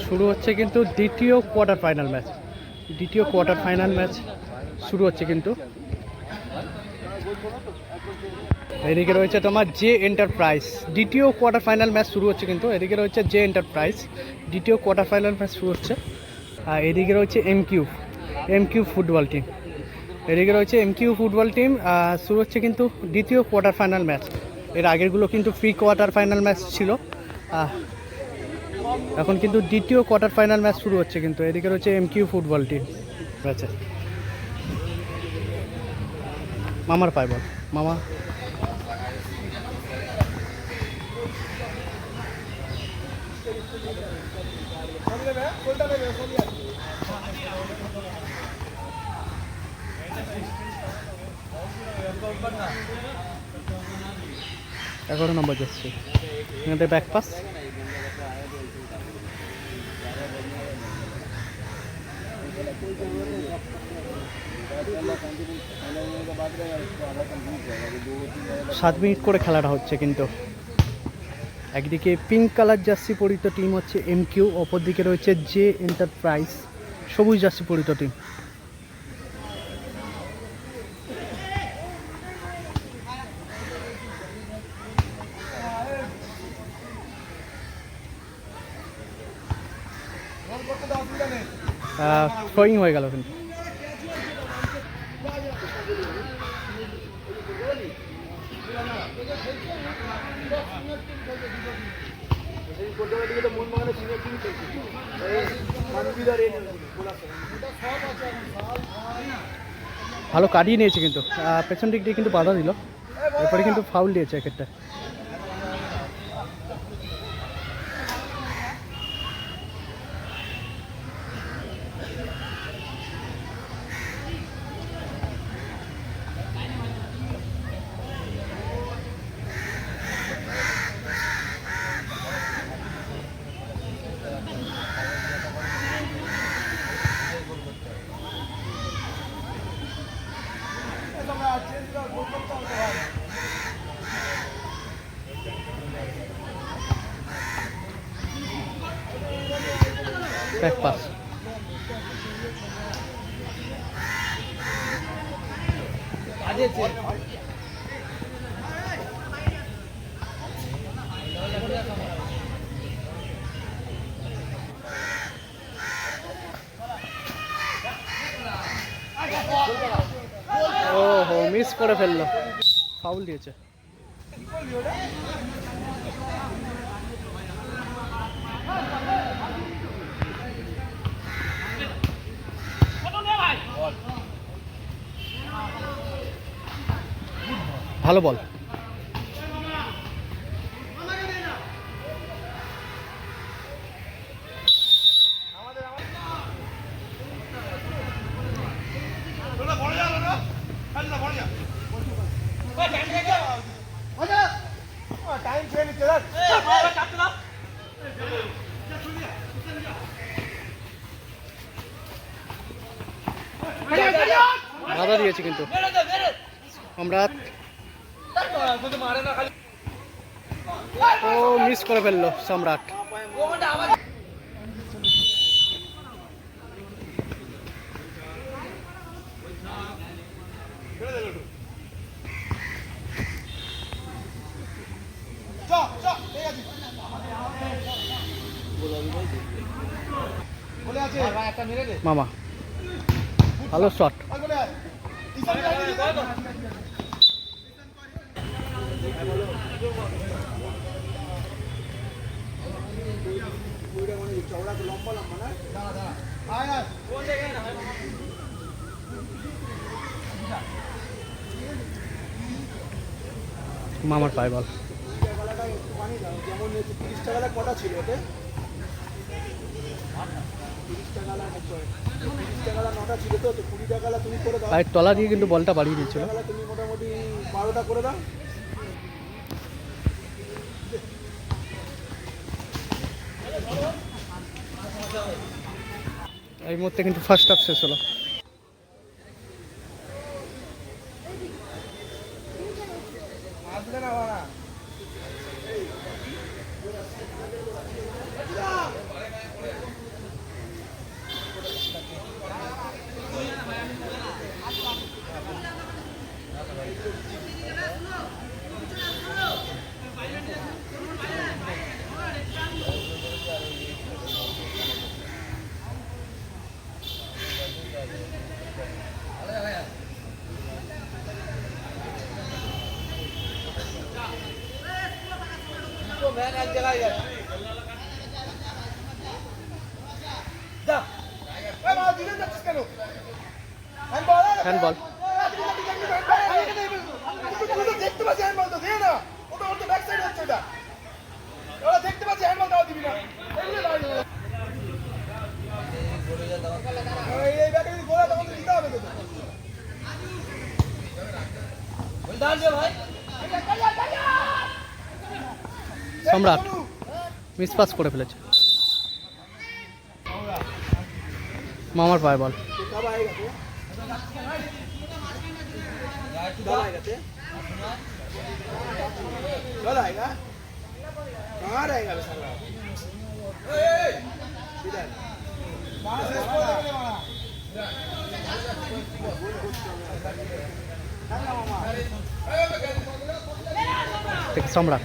শুরু হচ্ছে কিন্তু দ্বিতীয় কোয়ার্টার ফাইনাল ম্যাচ শুরু হচ্ছে কিন্তু। এদিকে রয়েছে তোমার জে এন্টারপ্রাইজ, দ্বিতীয় কোয়ার্টার ফাইনাল ম্যাচ শুরু হচ্ছে কিন্তু। এদিকে রয়েছে জে এন্টারপ্রাইজ, দ্বিতীয় কোয়ার্টার ফাইনাল ম্যাচ শুরু হচ্ছে। আর এদিকে রয়েছে এমকিউ ফুটবল টিম, এদিকে রয়েছে এমকিউ ফুটবল টিম। শুরু হচ্ছে কিন্তু দ্বিতীয় কোয়ার্টার ফাইনাল ম্যাচ। এর আগেরগুলো কিন্তু প্রি কোয়ার্টার ফাইনাল ম্যাচ ছিল, এখন কিন্তু দ্বিতীয় কোয়ার্টার ফাইনাল ম্যাচ শুরু হচ্ছে কিন্তু। এদিকে রয়েছে এমকিউ ফুটবল টিম। আচ্ছা, মামার পায় বল, মামা এগারো নম্বর যাচ্ছে এখানে ব্যাক পাস। সাত মিনিট করে খেলাটা হচ্ছে কিন্তু। একদিকে পিঙ্ক কালার জার্সি পরিহিত টিম হচ্ছে এমকিউ, অপরদিকে রয়েছে জে এন্টারপ্রাইজ, সবুজ জার্সি পরিহিত টিম। থ্রোয়িং হয়ে গেল কিন্তু। ভালো কাটিয়ে নিয়েছে কিন্তু, পেছন দিক দিয়ে কিন্তু বাধা দিল, এরপরে কিন্তু ফাউল দিয়েছে এক্ষেত্রে। ব্যাক পাস, ওহো মিস করে ফেললো, ফাউল দিয়েছে। ভালো বল, বাধা দিয়েছে কিন্তু সম্রাট। ও মিস করে ফেললো সম্রাট। মামা ভালো শট, মামার পায় বল। পায়ের তলা দিয়ে কিন্তু বলটা বাড়িয়ে দিচ্ছিল। এই মুহূর্তে কিন্তু ফার্স্ট হাফ শেষ হলো। হ্যান্ডবল। দেখতে পাচ্ছি হ্যান্ডবল তো দিয়ে না, ওটা ওর তো ব্যাক সাইড হচ্ছে, ওটা ওরা দেখতে পাচ্ছি হ্যান্ডবল দাও দিবি না, এই ব্যাকে যদি গোলা তখন দিতে হবে তোকে। সম্রাট মিসপাস করে ফেলেছে। মামার পায়ে বল। সম্রাট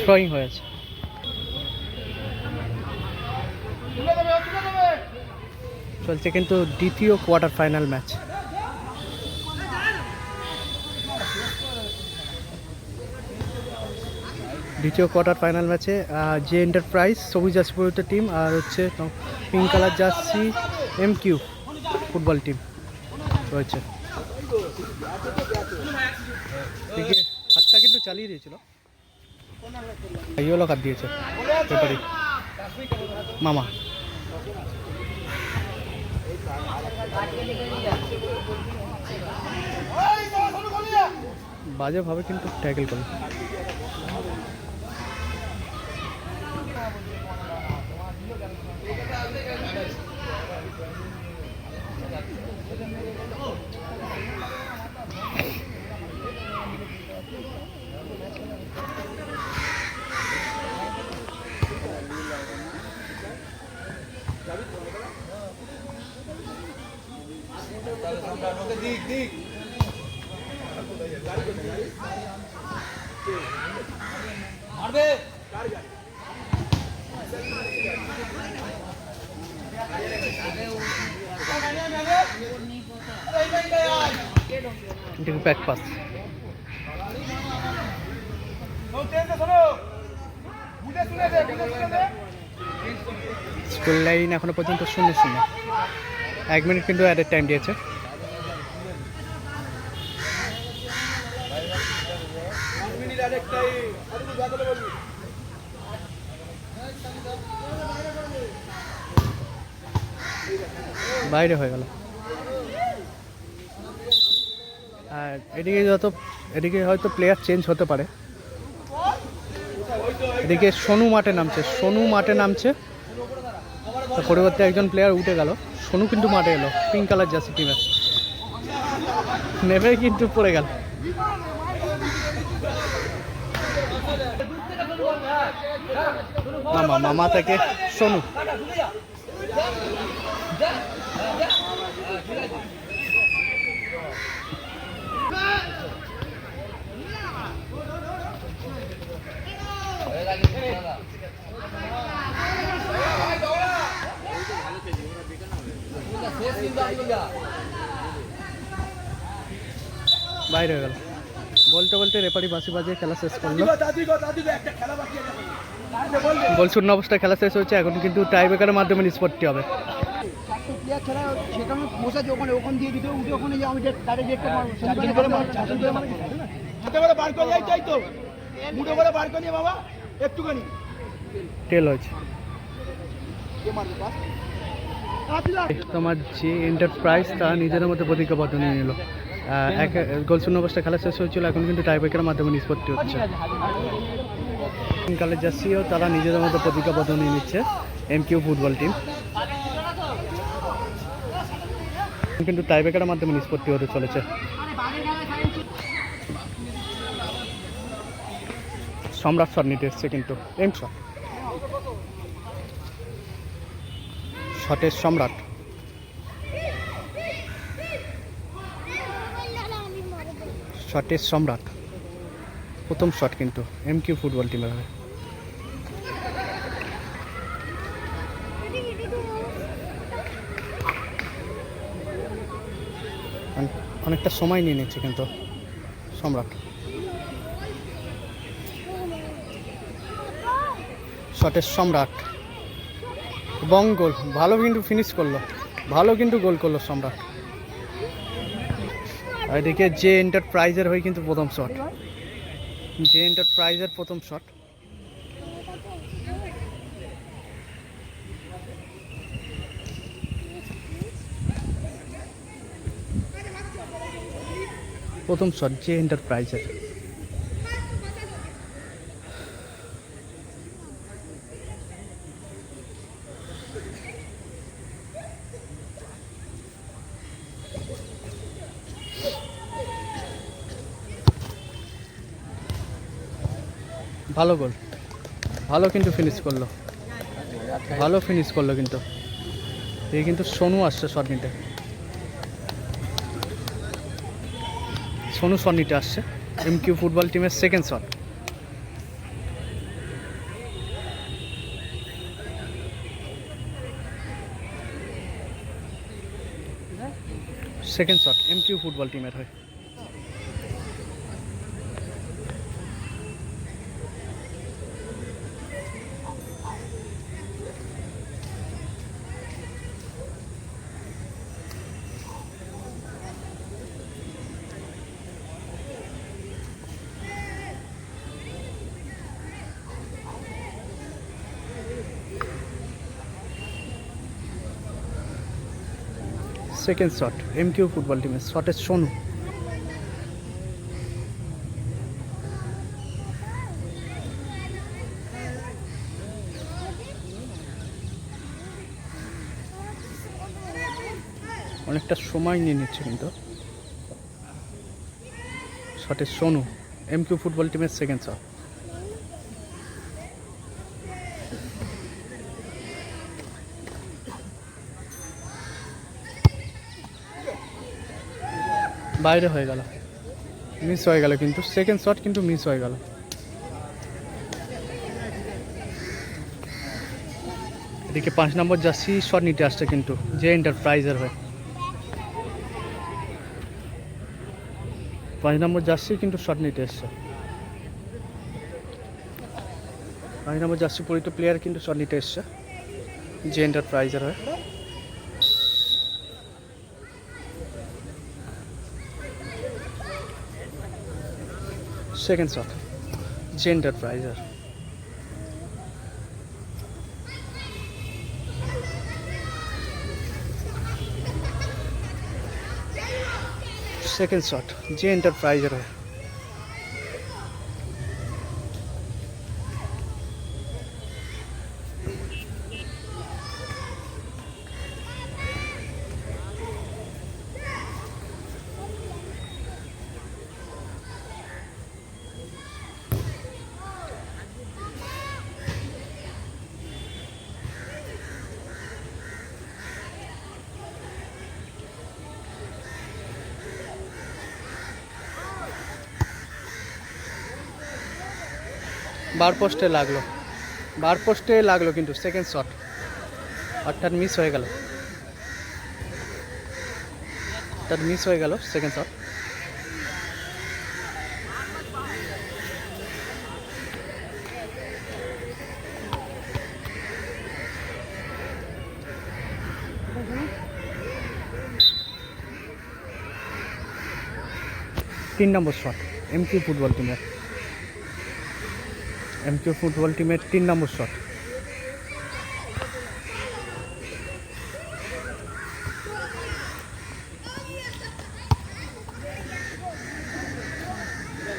থ্রোয়িং হয়েছে। চলছে কিন্তু দ্বিতীয় কোয়ার্টার ফাইনাল ম্যাচ। দ্বিতীয় কোয়ার্টার ফাইনাল ম্যাচে যে এন্টারপ্রাইজ সবুজ জার্সি পরিহিত টিম আর হচ্ছে pink colour jersey MQ football team রয়েছে। দেখে হাতটা কিন্তু চালিয়ে দিয়েছিল, ইয়েলো কার্ড দিয়েছে রেফারি মামা। বাজেভাবে কিন্তু ট্যাকেল করলো। Back pass. স্কুল লাইন এখনো পর্যন্ত 0-0। 1 মিনিট কিন্তু অ্যাডেড টাইম দিয়েছে। বাইরে হয়ে গেল। আর এদিকে হয়তো প্লেয়ার চেঞ্জ হতে পারে। এদিকে সোনু মাঠে নামছে, তার পরিবর্তে একজন প্লেয়ার উঠে গেল। সোনু কিন্তু মাঠে এলো পিঙ্ক কালার জার্সি টিমের, নেমে কিন্তু পড়ে গেল। মামা থেকে সোনু। বাইরে হয়ে গেল। বলতে রেফারি বাঁশি বাজিয়ে খেলা শেষ করলো। গোল শূন্য অবস্থায় খেলা শেষ হয়েছে। এখন কিন্তু টাই ব্রেকারের মাধ্যমে নিষ্পত্তি হবে। টেল হয়েছে। তোমার যে এন্টারপ্রাইজ তারা নিজেদের মধ্যে প্রতিজ্ঞাবদ্ধ নিয়ে নিল। এক গোল শূন্য অবস্থায় খেলা শেষ হয়েছিল। এখন কিন্তু টাই ব্রেকারের মাধ্যমে নিষ্পত্তি হচ্ছে। কালের জার্সিও তারা নিজেদের মধ্যে প্রতিজ্ঞাবদ্ধ নিয়ে নিচ্ছে এমকিউ ফুটবল টিম। কিন্তু টাই ব্রেকারের মাধ্যমে নিষ্পত্তি হতে চলেছে। সম্রাট শট নিতে এসছে কিন্তু এম শট। শটের সম্রাট। শটের সম্রাট প্রথম শট কিন্তু এমকিউ ফুটবল টিমের হয়ে। অনেকটা সময় নিয়ে নিচ্ছে কিন্তু সম্রাট। শটের সম্রাট এবং গোল, ভালো কিন্তু ফিনিশ করলো, ভালো কিন্তু গোল করলো সম্রাট। আর এদিকে জে এন্টারপ্রাইজের হয়ে কিন্তু প্রথম শট, জে এন্টারপ্রাইজের প্রথম শট। প্রথম শট জে এন্টারপ্রাইজের। ভালো গোল, ভালো কিন্তু ফিনিশ করলো, ভালো ফিনিশ করলো কিন্তু। এই কিন্তু সোনু আসছে শট নিতে, সোনু শট নিতে আসছে এমকিউ ফুটবল টিমের second shot. Second shot MQ football টিমের হয়ে। সেকেন্ড শট এমকিউ ফুটবল টিমের, শটের সোনু। অনেকটা সময় নিয়ে নিচ্ছে কিন্তু শটের সোনু, এমকিউ ফুটবল টিমের সেকেন্ড শট। বাইরে হয়ে গেল, মিস হয়ে গেল কিন্তু সেকেন্ড শট কিন্তু মিস হয়ে গেল। এদিকে 5 নম্বর জার্সি শট নিতে আসছে কিন্তু জে এন্টারপ্রাইজের হয়ে। 5 নম্বর জার্সি কিন্তু শট নিতে এসছে, 5 নম্বর জার্সি পরিচিত প্লেয়ার কিন্তু শট নিতে এসছে জে এন্টারপ্রাইজের হয়ে। সেকেন্ড শট জে এন্টারপ্রাইজের। সেকেন্ড শট জে এন্টারপ্রাইজের হয়ে। বার পোস্টে লাগলো, বার পোস্টে লাগলো কিন্তু সেকেন্ড শট, অর্থাৎ মিস হয়ে গেল, অর্থাৎ মিস হয়ে গেল সেকেন্ড শট। তিন নম্বর শট এমকিউ ফুটবল টিমের, এমকিউ ফুটবল টিমের 3 নম্বর শট।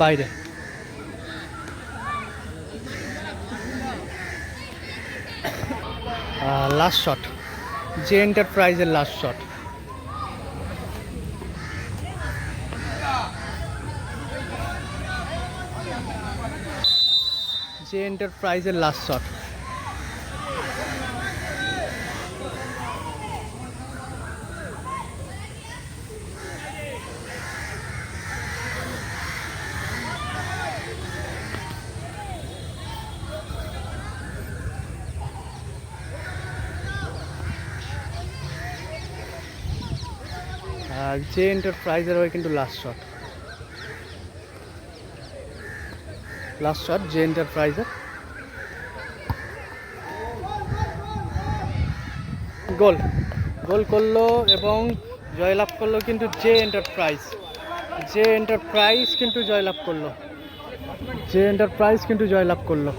বাইরে, লাস্ট শট জে এন্টারপ্রাইজের লাস্ট শট। জে এন্টারপ্রাইজের লাস্ট শট। আর জে এন্টারপ্রাইজের হয়ে কিন্তু লাস্ট শট জে এন্টারপ্রাইজের গোল করলো এবং জয়লাভ করলো কিন্তু জে এন্টারপ্রাইজ কিন্তু জয়লাভ করলো